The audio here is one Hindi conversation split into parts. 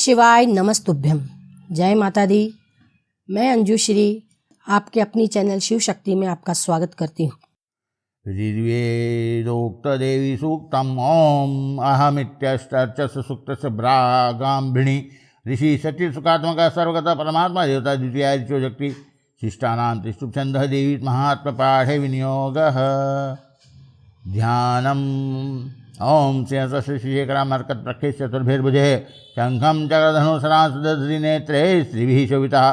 शिवाय नमस्तुभ्यम। जय माता दी। मैं अंजुश्री आपके अपनी चैनल शिव शक्ति में आपका स्वागत करती हूँ। ऋग्वेदोक्त देवी सूक्तम ओम अहमित्यष्टर्चस सूक्तस्य ब्रागाम्भिणी ऋषि सचिव सुखात्मक सर्वगत परमात्मा देवता द्वितीय ऋचो शक्ति शिष्टानां त्रिष्टुप छंदः देवी महात्म पाठे विनियोगः ध्यानम् ओम शेषेकरामर्कत प्रखेश चतुर्भिर्भुजे शंखं चक्रधनुसरांसुदधृनेत्रे श्रीभिः शोभितः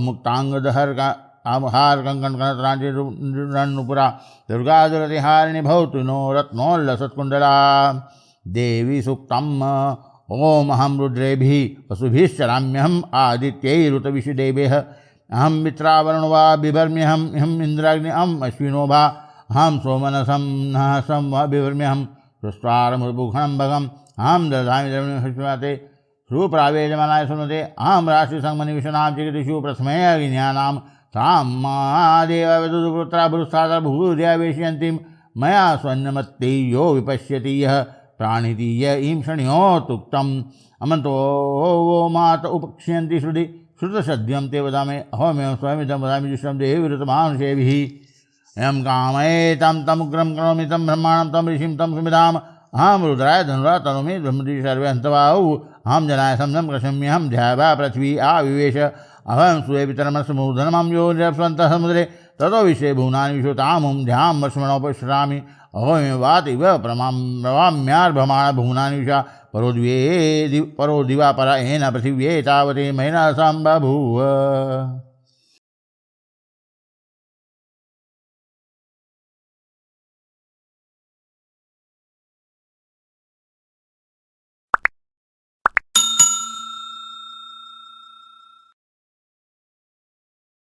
मुक्तांगदहर आहार कंकण कनतरांचिरणनुपुरा दुर्गा दुरतिहारिणी भवतु नो रत्नोल्लसत्कुंडला देवी सूक्तम् ओम अहं रुद्रेभिः वसुभिश्चराम्यहम् आदित्यैरुतविषुदेवेः अहं मित्रावरुणो वा बिभर्म्यहम् अहम् इन्द्राग्नि अहम् अश्विनो भा अहं सोमनसं नहसं वा बिभर्म्यहम् सुस्वारमुद्भुखणं भगम् अहं दधामि द्रविणते सुप्रावेजमानाय सुनते अहं राष्ट्रसंमनिविशनां चिकितिषु प्रथमय अग्न्यानां सामादेवपुत्रा भूस्तादा भूर्या वेशयन्तीं मया स्वन्नमत्ते यो विपश्यति यः प्राणितीय ईं शण्योत्तुक्तम् अमन्तो वो मात उपक्ष्यन्ति श्रुति श्रुतसद्यं ते वदामि अहमेव स्वयमिदं वदामि जुष्टं देवि विरुतमानुषेभिः यं कामयेतं तमुग्रं करोमि तं ब्रह्माणं तं ऋषिं तं सुमिधाम् अहं रुद्राय धनुरा तनोमि ब्रह्मति सर्वे हन्तवाहु अहं जनाय समं कृशम्यहं ध्यावा पृथ्वी आविवेश अहं सुवेपितरमस्मूर्धनमं यो निरप्स्वन्तः समुद्रे ततो विश्वे भुवनानि विश्वतामुं ध्यां वर्ष्मणोपश्रामि अहोमेव वातिव प्रवाम्यार्भमाण भुवनानि विशा परो दिवा पर येन पृथिव्ये तावते मयिना सम्बभूव।